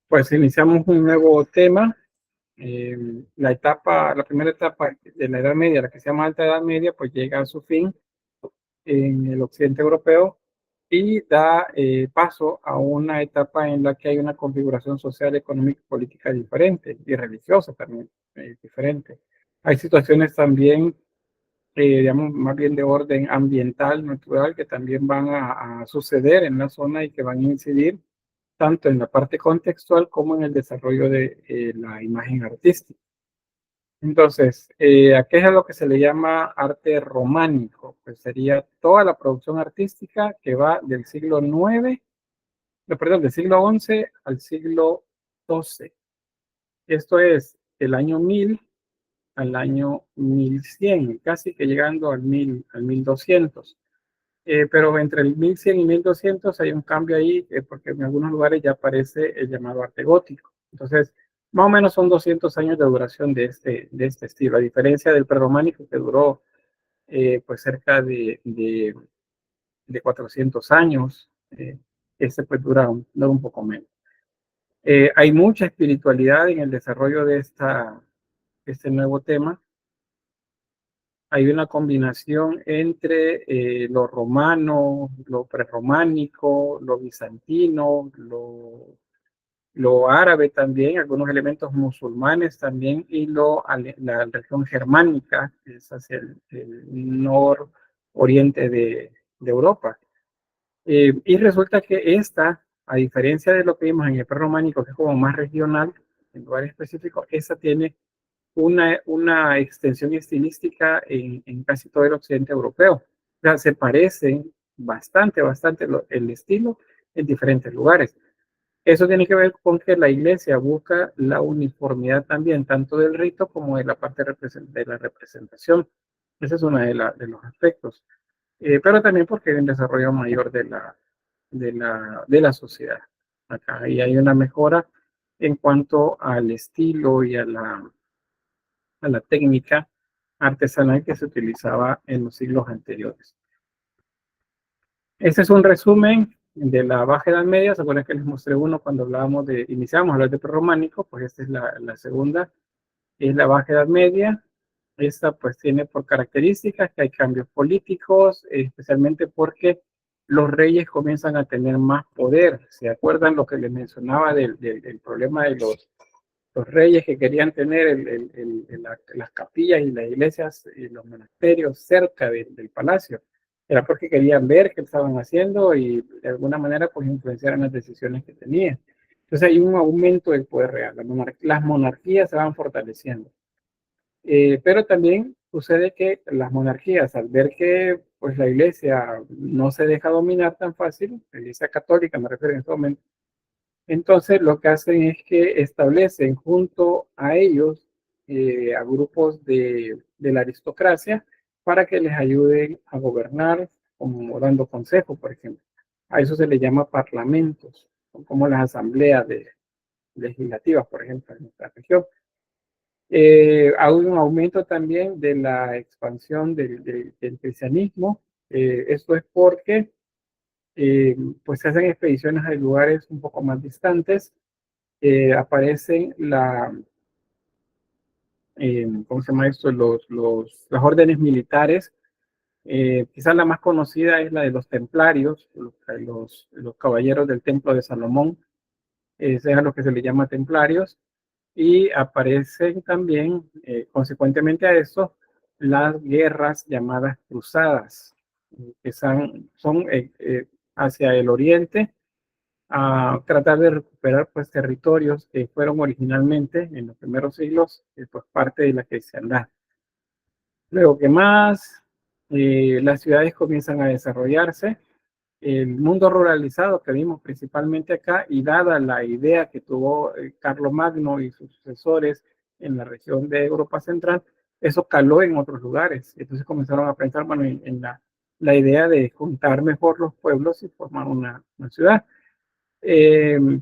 Pues iniciamos un nuevo tema. La primera etapa de la Edad Media, la que se llama Alta Edad Media, pues llega a su fin en el occidente europeo y da paso a una etapa en la que hay una configuración social, económica y política diferente y religiosa también diferente. Hay situaciones también, digamos, más bien de orden ambiental, natural, que también van a suceder en la zona y que van a incidir tanto en la parte contextual como en el desarrollo de la imagen artística. Entonces, ¿a qué es lo que se le llama arte románico? Pues sería toda la producción artística que va del siglo IX, no, perdón, del siglo XI al siglo XII. Esto es el año 1000 al año 1100, casi que llegando al 1200. Pero entre el 1100 y 1200 hay un cambio ahí, porque en algunos lugares ya aparece el llamado arte gótico. Entonces, más o menos son 200 años de duración de este estilo, a diferencia del prerrománico que duró pues cerca de 400 años. Este pues dura un poco menos. Hay mucha espiritualidad en el desarrollo de este nuevo tema. Hay una combinación entre lo romano, lo prerrománico, lo bizantino, lo árabe también, algunos elementos musulmanes también, y la región germánica, que es hacia el nororiente de Europa. Y resulta que a diferencia de lo que vimos en el prerrománico, que es como más regional, en lugares específicos, esta tiene una extensión estilística en casi todo el occidente europeo. O sea, se parecen bastante el estilo en diferentes lugares. Eso tiene que ver con que la iglesia busca la uniformidad también, tanto del rito como de la parte de la representación. Ese es uno de los aspectos. Pero también porque hay un desarrollo mayor de la sociedad. Acá ahí hay una mejora en cuanto al estilo y a la técnica artesanal que se utilizaba en los siglos anteriores. Este es un resumen de la Baja Edad Media. ¿Se acuerdan que les mostré uno cuando iniciamos a hablar de prerrománico? Pues esta es la segunda, es la Baja Edad Media. Esta pues tiene por características que hay cambios políticos, especialmente porque los reyes comienzan a tener más poder. ¿Se acuerdan lo que les mencionaba del problema de los reyes que querían tener las capillas y las iglesias y los monasterios cerca del palacio? Era porque querían ver qué estaban haciendo y de alguna manera pues influenciar en las decisiones que tenían. Entonces hay un aumento del poder real. Las monarquías se van fortaleciendo. Pero también sucede que las monarquías, al ver que pues, la iglesia no se deja dominar tan fácil, la iglesia católica me refiero en este momento, entonces lo que hacen es que establecen junto a ellos a grupos de la aristocracia para que les ayuden a gobernar, como dando consejo, por ejemplo. A eso se le llama parlamentos, como las asambleas legislativas, por ejemplo, en nuestra región. Hay un aumento también de la expansión del cristianismo. Esto es porque pues se hacen expediciones a lugares un poco más distantes. Aparecen ¿cómo se llama esto? Las órdenes militares. Quizás la más conocida es la de los templarios, los caballeros del Templo de Salomón. Es a lo que se le llama templarios. Y aparecen también, consecuentemente a eso, las guerras llamadas cruzadas, que son hacia el oriente, a tratar de recuperar pues, territorios que fueron originalmente, en los primeros siglos, pues, parte de la cristiandad. Luego, ¿qué más? Las ciudades comienzan a desarrollarse. El mundo ruralizado que vimos principalmente acá, y dada la idea que tuvo Carlomagno y sus sucesores en la región de Europa Central, eso caló en otros lugares. Entonces comenzaron a pensar, bueno, en la idea de juntar mejor los pueblos y formar una ciudad.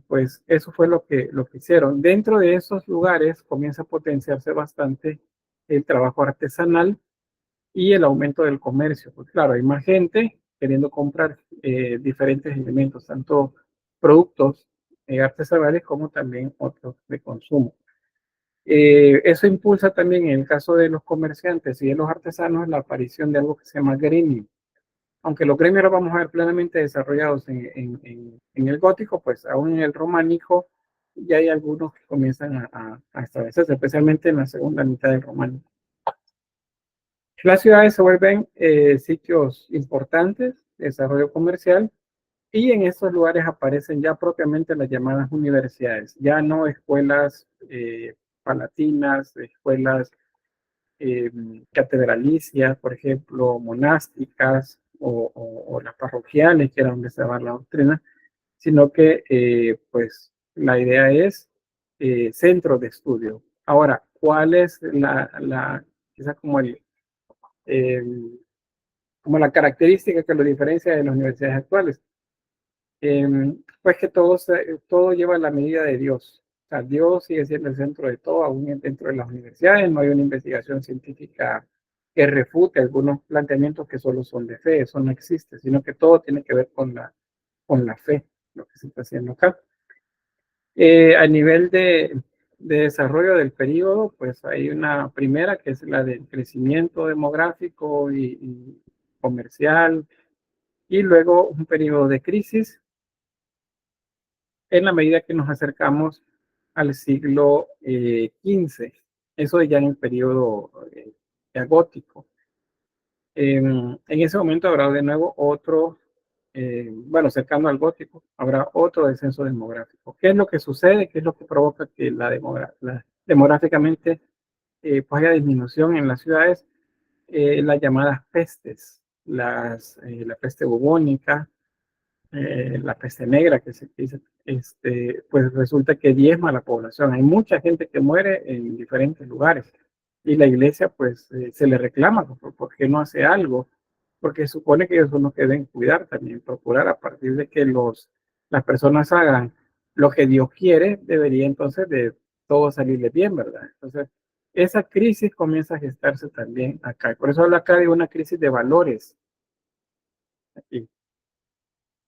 Pues eso fue lo que hicieron. Dentro de esos lugares comienza a potenciarse bastante el trabajo artesanal y el aumento del comercio. Pues claro, hay más gente queriendo comprar diferentes elementos, tanto productos artesanales como también otros de consumo. Eso impulsa también en el caso de los comerciantes y de los artesanos la aparición de algo que se llama gremio. Aunque los gremios los vamos a ver plenamente desarrollados en el gótico, pues aún en el románico ya hay algunos que comienzan a establecerse, especialmente en la segunda mitad del románico. Las ciudades se vuelven sitios importantes de desarrollo comercial y en estos lugares aparecen ya propiamente las llamadas universidades, ya no escuelas palatinas, escuelas eh, catedralicias, por ejemplo, monásticas o las parroquiales, que era donde se daba la doctrina, sino que pues la idea es centros de estudio. Ahora, ¿cuál es quizás eh, como la característica que lo diferencia de las universidades actuales? Pues que todo lleva la medida de Dios. O sea, Dios sigue siendo el centro de todo, aún dentro de las universidades. No hay una investigación científica que refute algunos planteamientos que solo son de fe. Eso no existe, sino que todo tiene que ver con la fe, lo que se está haciendo acá. A nivel de desarrollo del periodo, pues hay una primera que es la del crecimiento demográfico y comercial, y luego un periodo de crisis en la medida que nos acercamos al siglo XV, eso ya en el periodo ya gótico. En ese momento habrá de nuevo otro, bueno, cercano al gótico, habrá otro descenso demográfico. ¿Qué es lo que sucede? ¿Qué es lo que provoca que demográficamente pues haya disminución en las ciudades? Las llamadas pestes, la peste bubónica, la peste negra que se dice, pues resulta que diezma a la población. Hay mucha gente que muere en diferentes lugares y la iglesia pues se le reclama por qué no hace algo, porque supone que ellos son los que deben cuidar también, procurar a partir de que las personas hagan lo que Dios quiere, debería entonces de todo salirle bien, ¿verdad? Entonces, esa crisis comienza a gestarse también acá. Por eso habla acá de una crisis de valores aquí.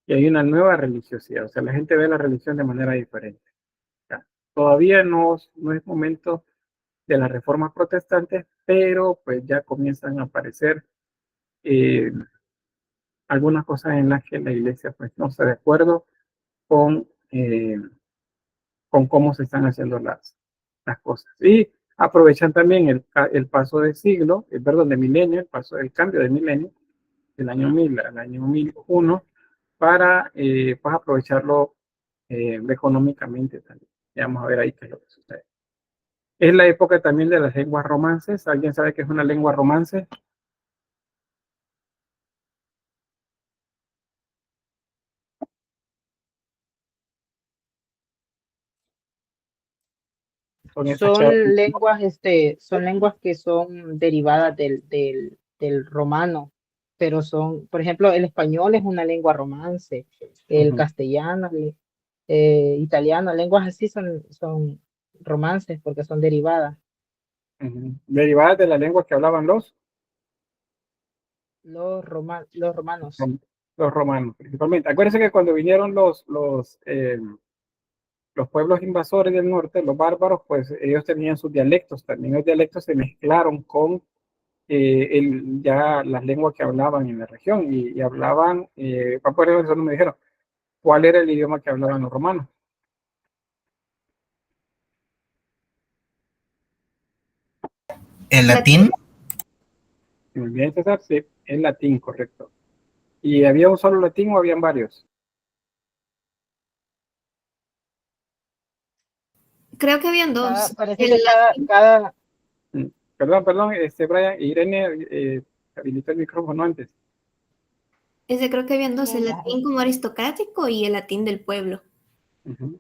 Y hay una nueva religiosidad, o sea, la gente ve la religión de manera diferente. Ya. Todavía no es momento de las reformas protestantes, pero pues ya comienzan a aparecer eh, algunas cosas en las que la iglesia pues no está de acuerdo con, eh, con cómo se están haciendo las cosas. Y aprovechan también el paso de siglo, perdón, de milenio, el cambio de milenio, del año 1000 al año 1001, para pues aprovecharlo económicamente también. Y vamos a ver ahí qué es lo que sucede. Es la época también de las lenguas romances. ¿Alguien sabe qué es una lengua romance? Son esas charlas. Son lenguas que son derivadas del romano, pero son, por ejemplo, el español es una lengua romance, el Uh-huh, castellano, italiano, lenguas así son romances porque son derivadas. uh-huh. Derivadas de la lengua que hablaban Los romanos. los romanos, principalmente. Acuérdense que cuando vinieron los pueblos invasores del norte, los bárbaros, pues ellos tenían sus dialectos. También los dialectos se mezclaron con ya las lenguas que hablaban en la región y hablaban, por eso no me dijeron, ¿cuál era el idioma que hablaban los romanos? ¿El latín? Muy bien, César, sí, el latín, correcto. ¿Y había un solo latín o habían varios? Creo que habían dos. Parece El que latín, Mm, Perdón, Brian, Irene habilitó el micrófono antes. ese creo que habían dos, el sí, latín como aristocrático y el latín del pueblo. Ujú.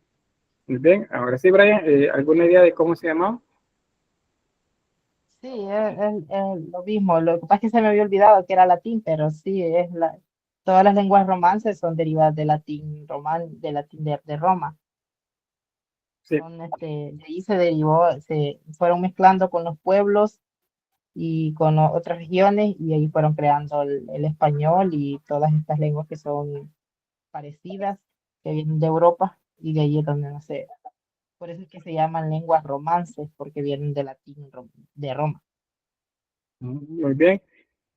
Muy bien, ahora sí, Brian, ¿alguna idea de cómo se llamaba? sí, es lo mismo. Lo que pasa es que se me había olvidado que era latín, pero sí, todas las lenguas romances son derivadas del latín del latín de Roma. Sí. De ahí se derivó, se fueron mezclando con los pueblos y con otras regiones y ahí fueron creando el español y todas estas lenguas que son parecidas, que vienen de Europa. y de ahí es donde no sé. Por eso es que se llaman lenguas romances, porque vienen del latín de Roma. Muy bien.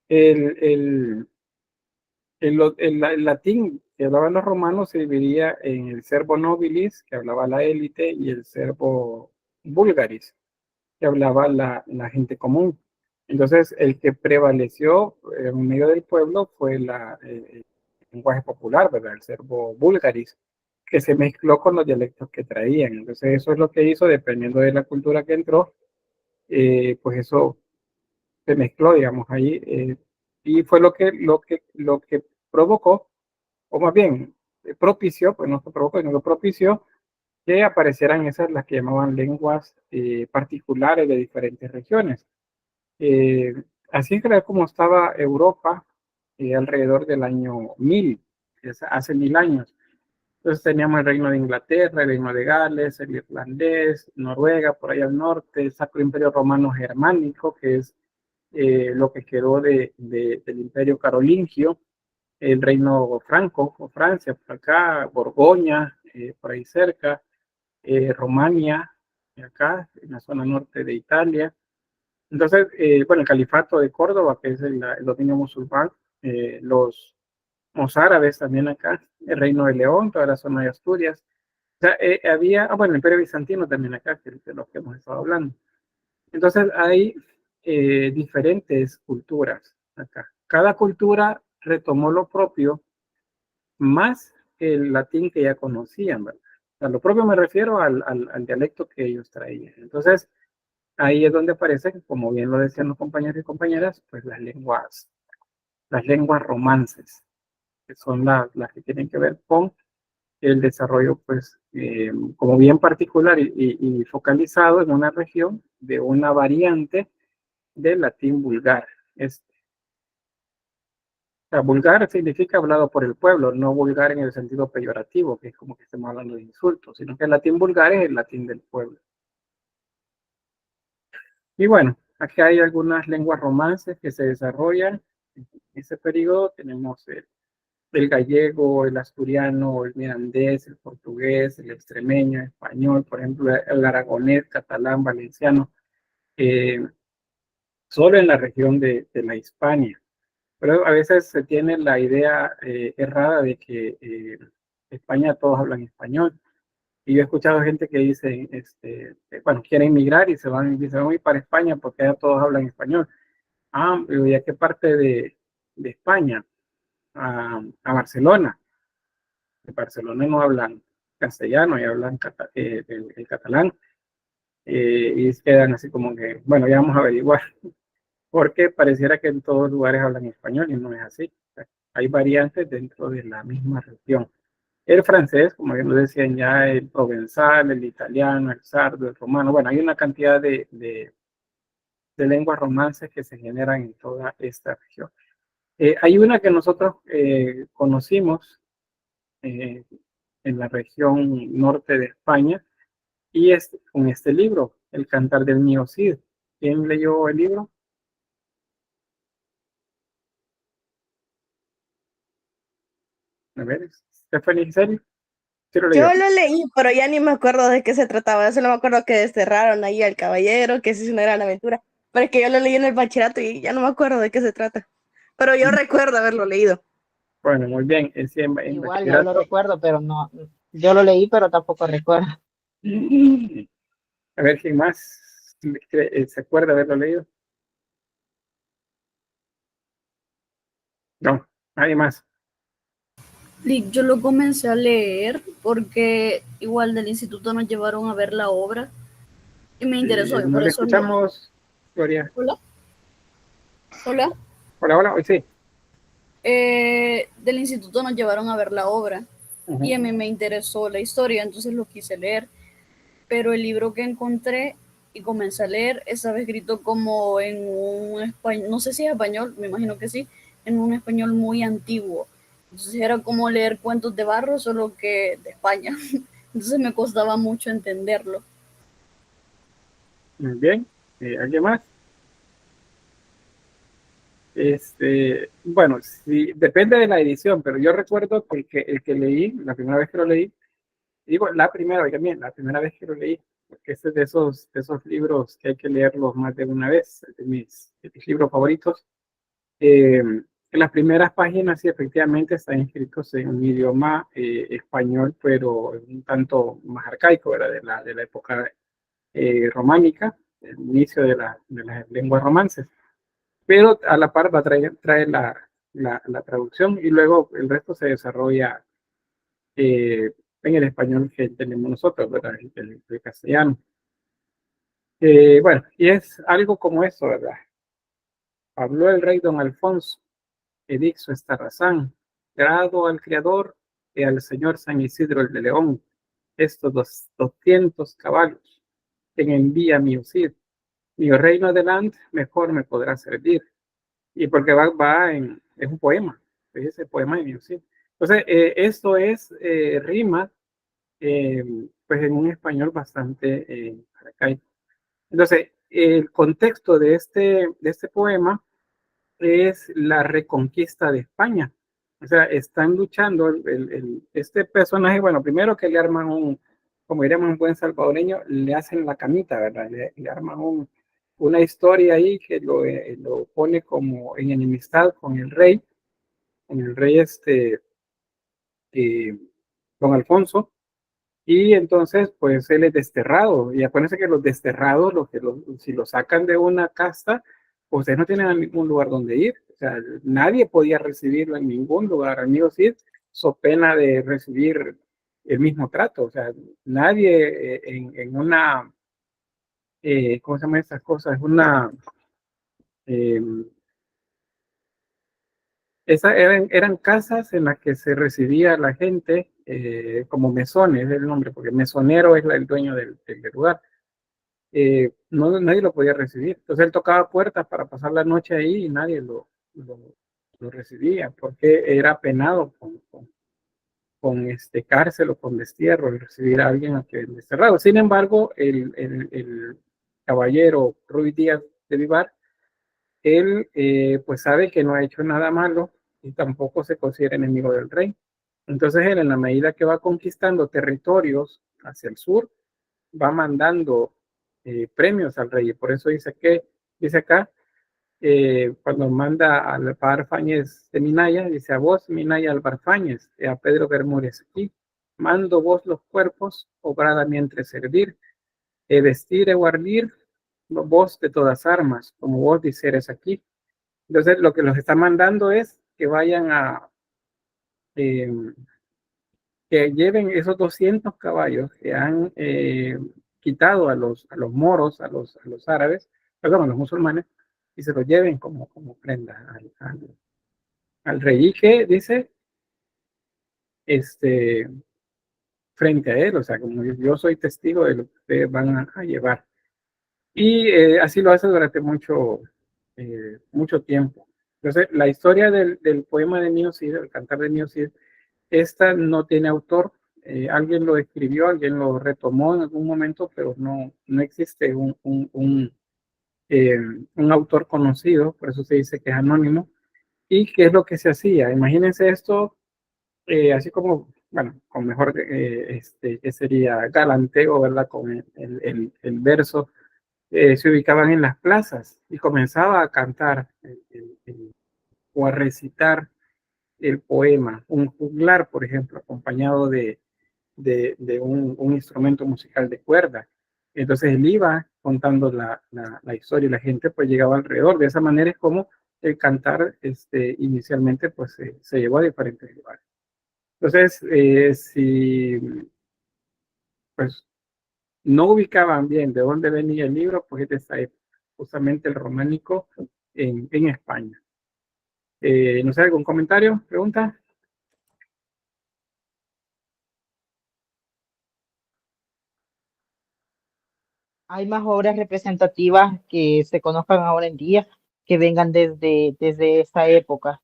El, el, el latín que hablaban los romanos se dividía en el serbo nobilis, que hablaba la élite, y el serbo vulgaris, que hablaba la gente común. Entonces, el que prevaleció en medio del pueblo fue el lenguaje popular, ¿verdad? El serbo vulgaris, que se mezcló con los dialectos que traían. Entonces, eso es lo que hizo, dependiendo de la cultura que entró, pues eso se mezcló, digamos, ahí, y fue lo que provocó, o más bien propició, pues no se provocó, sino que propició que aparecieran esas, las que llamaban lenguas particulares de diferentes regiones. Eh, Así es que como estaba Europa alrededor del año 1000, hace 1000 años. Entonces teníamos el reino de Inglaterra, el reino de Gales, el irlandés, Noruega, por allá al norte, el Sacro Imperio Romano Germánico, que es lo que quedó del Imperio Carolingio, el reino franco, o Francia, por acá, Borgoña, por ahí cerca, Romania, acá, en la zona norte de Italia. Entonces, bueno, el califato de Córdoba, que es el dominio musulmán, los mozárabes también acá, el reino de León, toda la zona de Asturias. O sea, había, bueno, el imperio bizantino también acá, que es de los que hemos estado hablando. Entonces, hay diferentes culturas acá. Cada cultura retomó lo propio, más el latín que ya conocían, ¿verdad? A lo propio me refiero al dialecto que ellos traían. Entonces, ahí es donde aparece, como bien lo decían los compañeros y compañeras, pues las lenguas romances, que son las que tienen que ver con el desarrollo, pues, como bien particular y focalizado en una región de una variante del latín vulgar. O sea, vulgar significa hablado por el pueblo, no vulgar en el sentido peyorativo, que es como que estamos hablando de insultos, sino que el latín vulgar es el latín del pueblo. Y bueno, aquí hay algunas lenguas romances que se desarrollan en ese periodo. Tenemos el gallego, el asturiano, el mirandés, el portugués, el extremeño, el español, por ejemplo, el aragonés, catalán, valenciano, eh, solo en la región de la Hispania. Pero a veces se tiene la idea errada de que España todos hablan español. Y yo he escuchado gente que dice, bueno, quieren emigrar y se van a ir para España porque ya todos hablan español. Ah, pero ¿y a qué parte de España? A Barcelona. En Barcelona no hablan castellano y hablan el catalán. Y quedan así como que, bueno, ya vamos a averiguar, porque pareciera que en todos lugares hablan español y no es así. O sea, hay variantes dentro de la misma región. El francés, como bien lo decían ya, el provenzal, el italiano, el sardo, el romano, bueno, hay una cantidad de lenguas romances que se generan en toda esta región. Hay una que nosotros conocimos eh, en la región norte de España, y es con este libro, El Cantar del Mío Cid. ¿Quién leyó el libro? A ver, Stephanie, ¿en serio? ¿Sí lo leyó? Yo lo leí, pero ya ni me acuerdo de qué se trataba. Yo solo me acuerdo que desterraron ahí al caballero, que eso es una gran aventura. Pero es que yo lo leí en el bachillerato y ya no me acuerdo de qué se trata. Pero yo recuerdo haberlo leído. Bueno, muy bien. En Igual yo lo bachillerato. recuerdo, pero no, yo lo leí, pero tampoco recuerdo. A ver, ¿quién más se acuerda de haberlo leído? No, nadie más. Yo lo comencé a leer porque igual del instituto nos llevaron a ver la obra y me interesó y No por le eso lo... escuchamos, Gloria. Hola, hola. Hola, hola, hoy sí. Del instituto nos llevaron a ver la obra y a mí me interesó la historia, entonces lo quise leer, pero el libro que encontré y comencé a leer estaba escrito como en un español, no sé si es español, me imagino que sí, en un español muy antiguo. Entonces era como leer cuentos de Barro, solo que de España. Entonces me costaba mucho entenderlo. Muy bien. ¿Alguien más? Bueno, sí, depende de la edición, pero yo recuerdo que el que leí, la primera vez que lo leí, Digo, la primera, oiga bien, la primera vez que lo leí, porque este es de esos libros que hay que leerlos más de una vez, de mis libros favoritos. En las primeras páginas sí efectivamente están escritos en un idioma español, pero un tanto más arcaico, ¿verdad? De la época románica, el inicio de las lenguas romances. Pero a la par va a traer la traducción y luego el resto se desarrolla en el español que tenemos nosotros, ¿verdad? El castellano. Bueno, y es algo como eso, ¿verdad? Habló el rey don Alfonso, edicto Estarrazán, grado al Creador y al señor San Isidro el de León, estos 200 caballos, que envía mi Cid, mi reino adelante, mejor me podrá servir. Y porque es un poema, es ese poema de mi Cid. Entonces, esto es rima, pues en un español bastante arcaico. Entonces, el contexto de este poema es la reconquista de España. O sea, están luchando este personaje, bueno, primero que le arman como diríamos un buen salvadoreño, le hacen la camita, ¿verdad? Le arman una historia ahí que lo pone como en enemistad con el rey eh, don Alfonso, y entonces, pues él es desterrado. Y acuérdense que los desterrados, si los sacan de una casta, ustedes no tienen ningún lugar donde ir. O sea, nadie podía recibirlo en ningún lugar. Amigo Cid, so pena de recibir el mismo trato. O sea, nadie en una, ¿cómo se llaman estas cosas? Eh, eran casas en las que se recibía a la gente como mesones, es el nombre, porque mesonero es el dueño del lugar. Nadie lo podía recibir. Entonces él tocaba puertas para pasar la noche ahí y nadie lo recibía, porque era penado con cárcel o con destierro el recibir a alguien a que desterrado. Sin embargo, el caballero Ruy Díaz de Vivar, él pues sabe que no ha hecho nada malo y tampoco se considera enemigo del rey. Entonces él, en la medida que va conquistando territorios hacia el sur, va mandando premios al rey. Por eso dice acá, cuando manda al Albarfáñez de Minaya, dice: a vos, Minaya Albarfáñez, a Pedro Bermúdez aquí, mando vos los cuerpos, obrada mientras servir, vestir e guardir vos de todas armas, como vos diceres aquí. Entonces, lo que los está mandando es que vayan eh, que lleven esos 200 caballos que han quitado a los moros, a los árabes, perdón, a los musulmanes, y se los lleven como prenda al rey. Y que dice, frente a él, o sea, como yo soy testigo de lo que ustedes van a llevar. Y así lo hace durante mucho tiempo. Entonces, la historia del poema de Mío Cid, el cantar de Mío Cid, esta no tiene autor. Alguien lo escribió, alguien lo retomó en algún momento, pero no existe un autor conocido, por eso se dice que es anónimo. ¿Y qué es lo que se hacía? Imagínense esto, así como, bueno, con mejor, que sería galanteo, ¿verdad? Con el verso, se ubicaban en las plazas y comenzaba a cantar o a recitar el poema, un juglar, por ejemplo, acompañado de un instrumento musical de cuerda. Entonces él iba contando la historia y la gente pues llegaba alrededor. De esa manera es como el cantar inicialmente pues se llevó a diferentes lugares. Entonces, si pues no ubicaban bien de dónde venía el libro, pues este está justamente el románico en España. No sé, ¿algún comentario? ¿Pregunta? ¿Hay más obras representativas que se conozcan ahora en día que vengan desde esa época?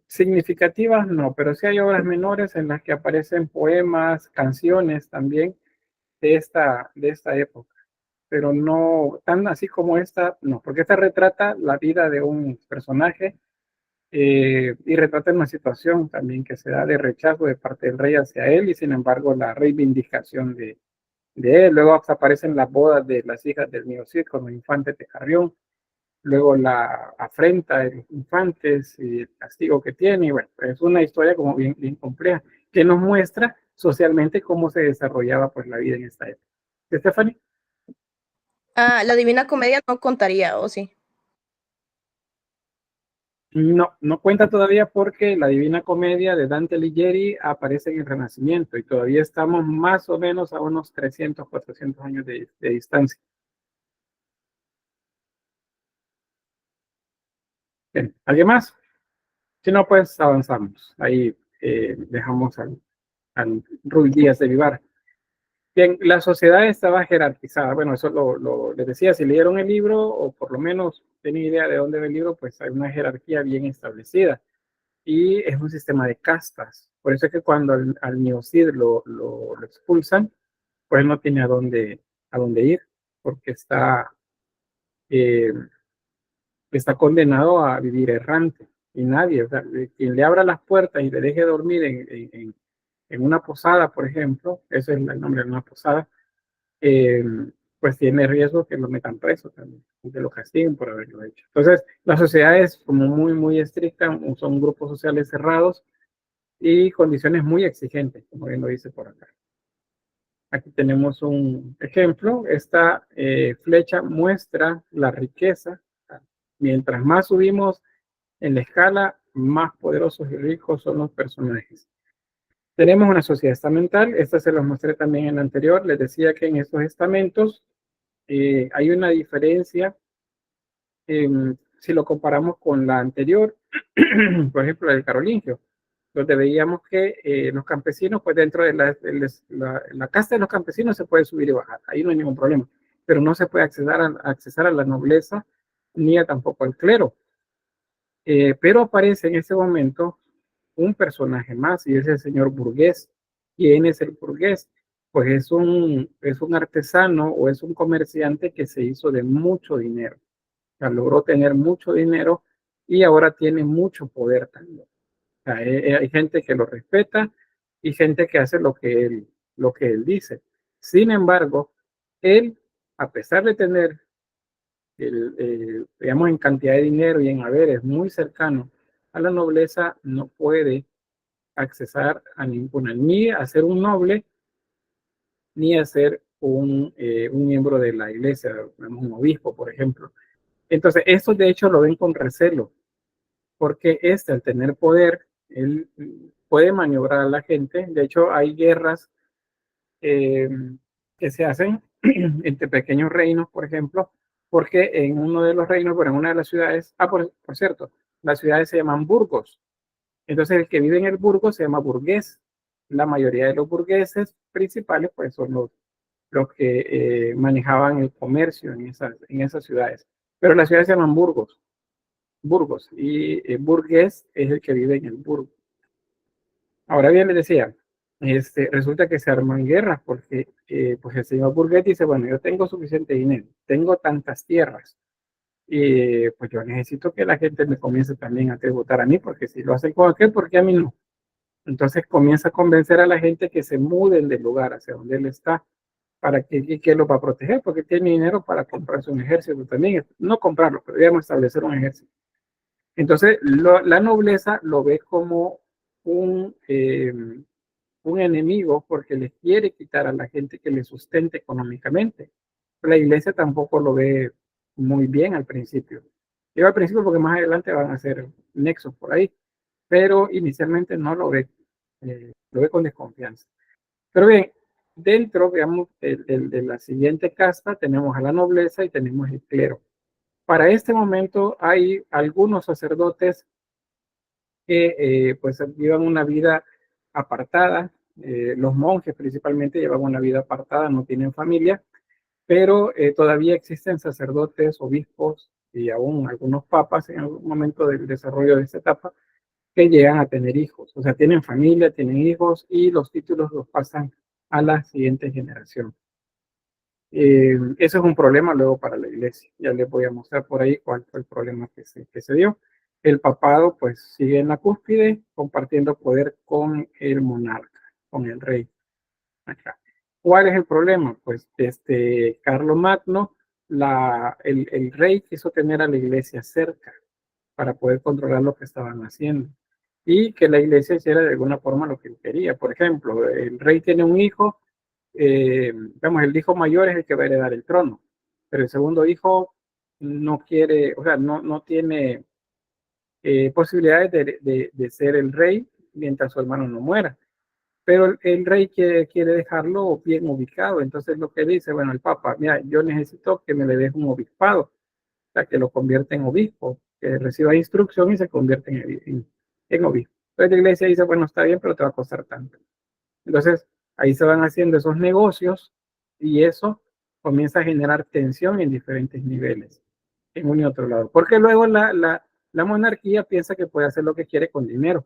Significativas no, pero sí hay obras menores en las que aparecen poemas, canciones también de esta época, pero no tan así como esta, no, porque esta retrata la vida de un personaje y retrata una situación también que se da de rechazo de parte del rey hacia él y sin embargo la reivindicación de él. Luego hasta aparecen las bodas de las hijas del Mío Cid con los infantes de Carrión, luego la afrenta de los infantes y el castigo que tiene. Y bueno, es una historia como bien, bien compleja que nos muestra socialmente cómo se desarrollaba pues la vida en esta época. Stephanie. La Divina Comedia no contaría, ¿o sí? No, no cuenta todavía porque la Divina Comedia de Dante Alighieri aparece en el Renacimiento y todavía estamos más o menos a unos 300, 400 años de distancia. Bien, ¿alguien más? Si no, pues avanzamos. Ahí dejamos al Ruy Díaz de Vivar. Bien, la sociedad estaba jerarquizada. Bueno, eso les decía, si leyeron el libro o por lo menos tienen idea de dónde va el libro, pues hay una jerarquía bien establecida. Y es un sistema de castas. Por eso es que cuando al Mío Cid lo expulsan, pues no tiene a dónde ir, porque eh, está condenado a vivir errante. Y nadie, o sea, quien le abra las puertas y le deje dormir en una posada, por ejemplo, ese es el nombre de una posada, eh, pues tiene riesgo que lo metan preso también, que lo castiguen por haberlo hecho. Entonces, la sociedad es como muy, muy estricta, son grupos sociales cerrados y condiciones muy exigentes, como bien lo dice por acá. Aquí tenemos un ejemplo. Esta flecha muestra la riqueza. Mientras más subimos en la escala, más poderosos y ricos son los personajes. Tenemos una sociedad estamental. Esta se los mostré también en la anterior. Les decía que en estos estamentos hay una diferencia si lo comparamos con la anterior, por ejemplo, la del carolingio, donde veíamos que los campesinos, pues dentro de la casta de los campesinos se puede subir y bajar, ahí no hay ningún problema, pero no se puede acceder a la nobleza ni tampoco al clero. Pero aparece en ese momento un personaje más y es el señor burgués. ¿Quién es el burgués? Pues es un artesano o es un comerciante que se hizo de mucho dinero. O sea, logró tener mucho dinero y ahora tiene mucho poder también. O sea, hay gente que lo respeta y gente que hace lo que él dice. Sin embargo, él, a pesar de tener, digamos, en cantidad de dinero y en haberes muy cercano a la nobleza, no puede accesar a ninguna, ni a ser un noble, ni a ser un miembro de la iglesia, un obispo, por ejemplo. Entonces, esto de hecho lo ven con recelo, porque al tener poder, él puede maniobrar a la gente. De hecho, hay guerras eh, que se hacen entre pequeños reinos, por ejemplo, porque en uno de los reinos, bueno, en una de las ciudades, por cierto, las ciudades se llaman burgos. Entonces, el que vive en el burgo se llama burgués. La mayoría de los burgueses principales, pues, son los que manejaban el comercio en esas ciudades. Pero las ciudades se llaman burgos, y burgués es el que vive en el burgo. Ahora bien, les decía, resulta que se arman guerras porque pues el señor burgués dice, bueno, yo tengo suficiente dinero, tengo tantas tierras, y pues yo necesito que la gente me comience también a tributar a mí, porque si lo hacen con aquel, ¿por qué a mí no? Entonces comienza a convencer a la gente que se muden del lugar hacia donde él está, para que lo va a proteger, porque tiene dinero para comprarse un ejército también, no comprarlo, pero digamos establecer un ejército. Entonces, la nobleza lo ve como un enemigo porque le quiere quitar a la gente que le sustente económicamente. La iglesia tampoco lo ve muy bien al principio. Digo al principio porque más adelante van a hacer nexos por ahí, pero inicialmente no lo ve con desconfianza. Pero bien, dentro, digamos, de la siguiente casta tenemos a la nobleza y tenemos el clero. Para este momento hay algunos sacerdotes que pues llevan una vida apartada. Los monjes principalmente llevan una vida apartada, no tienen familia, pero todavía existen sacerdotes, obispos y aún algunos papas en algún momento del desarrollo de esta etapa que llegan a tener hijos. O sea, tienen familia, tienen hijos y los títulos los pasan a la siguiente generación. Eso es un problema luego para la iglesia. Ya les voy a mostrar por ahí cuál fue el problema que se dio. El papado pues sigue en la cúspide, compartiendo poder con el monarca, con el rey. Acá. ¿Cuál es el problema? Pues desde Carlomagno, el rey quiso tener a la iglesia cerca para poder controlar lo que estaban haciendo y que la iglesia hiciera de alguna forma lo que él quería. Por ejemplo, el rey tiene un hijo, digamos, el hijo mayor es el que va a heredar el trono, pero el segundo hijo no quiere, o sea, no tiene posibilidades de ser el rey mientras su hermano no muera. Pero el rey quiere dejarlo bien ubicado. Entonces lo que dice, bueno, el papa, mira, yo necesito que me le deje un obispado, o sea, que lo convierta en obispo, que reciba instrucción y se convierte en obispo. Entonces la iglesia dice, bueno, está bien, pero te va a costar tanto. Entonces ahí se van haciendo esos negocios y eso comienza a generar tensión en diferentes niveles, en uno y otro lado. Porque luego la monarquía piensa que puede hacer lo que quiere con dinero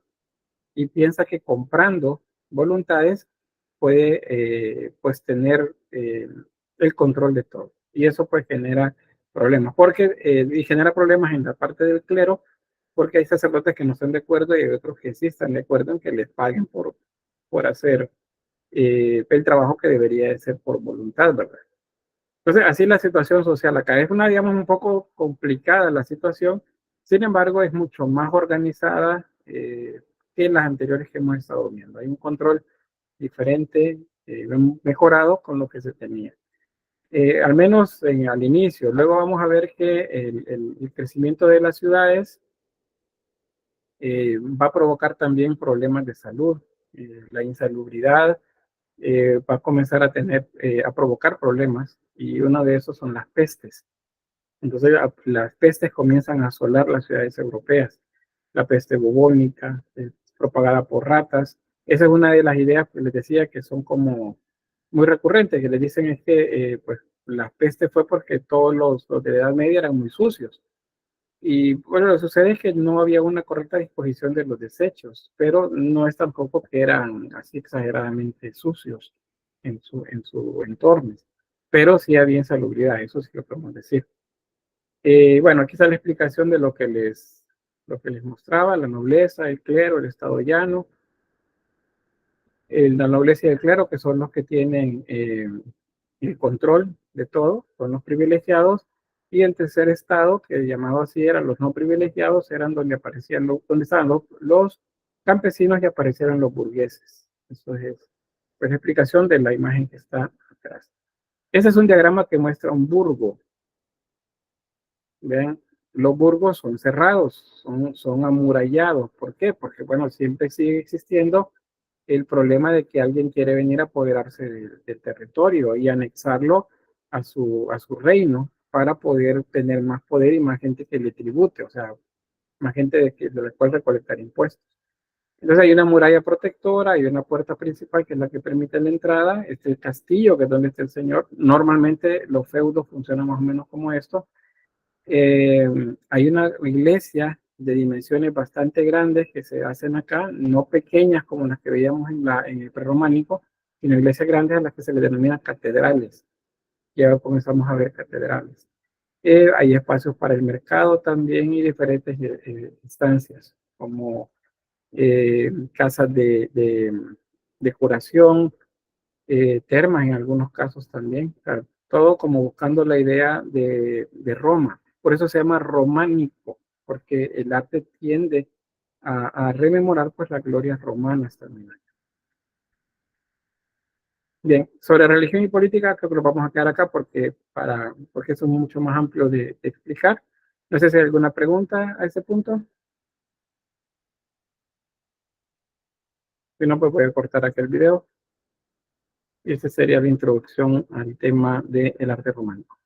y piensa que comprando voluntades puede pues tener el control de todo. Y eso pues genera problemas, y genera problemas en la parte del clero, porque hay sacerdotes que no están de acuerdo y hay otros que sí están de acuerdo en que les paguen por hacer el trabajo que debería de ser por voluntad, ¿verdad? Entonces, así la situación social acá es una, digamos, un poco complicada la situación, sin embargo, es mucho más organizada que en las anteriores que hemos estado viendo. Hay un control diferente, mejorado con lo que se tenía. Al menos al inicio. Luego vamos a ver que el crecimiento de las ciudades va a provocar también problemas de salud, la insalubridad, va a comenzar a provocar problemas y uno de esos son las pestes. Entonces las pestes comienzan a asolar las ciudades europeas. La peste bubónica, propagada por ratas. Esa es una de las ideas que les decía que son como muy recurrentes, que les dicen es que pues la peste fue porque todos los de la Edad Media eran muy sucios. Y bueno, lo que sucede es que no había una correcta disposición de los desechos, pero no es tampoco que eran así exageradamente sucios en su entorno, pero sí había insalubridad, eso sí lo podemos decir. Bueno, aquí está la explicación de lo que les mostraba, la nobleza, el clero, el estado llano, la nobleza y el clero, que son los que tienen el control de todo, son los privilegiados, y el tercer estado, que llamado así eran los no privilegiados, eran donde donde estaban los campesinos y aparecieron los burgueses. Eso es pues, la explicación de la imagen que está atrás. Ese es un diagrama que muestra un burgo. Vean, los burgos son cerrados, son amurallados. ¿Por qué? Porque, bueno, siempre sigue existiendo el problema de que alguien quiere venir a apoderarse del territorio y anexarlo a su reino para poder tener más poder y más gente que le tribute, o sea, más gente de la cual recolectar impuestos. Entonces hay una muralla protectora, hay una puerta principal que es la que permite la entrada, el castillo que es donde está el señor. Normalmente los feudos funcionan más o menos como esto. Hay una iglesia de dimensiones bastante grandes que se hacen acá, no pequeñas como las que veíamos en el prerrománico, sino iglesias grandes a las que se le denominan catedrales. Y ahora comenzamos a ver catedrales. Hay espacios para el mercado también y diferentes instancias, como casas de curación, termas en algunos casos también, o sea, todo como buscando la idea de Roma. Por eso se llama románico, porque el arte tiende a rememorar pues las glorias romanas también. Bien, sobre religión y política creo que lo vamos a quedar acá porque eso es mucho más amplio de explicar. No sé si hay alguna pregunta a ese punto. Si no, pues voy a cortar aquí el video. Y esta sería la introducción al tema del arte románico.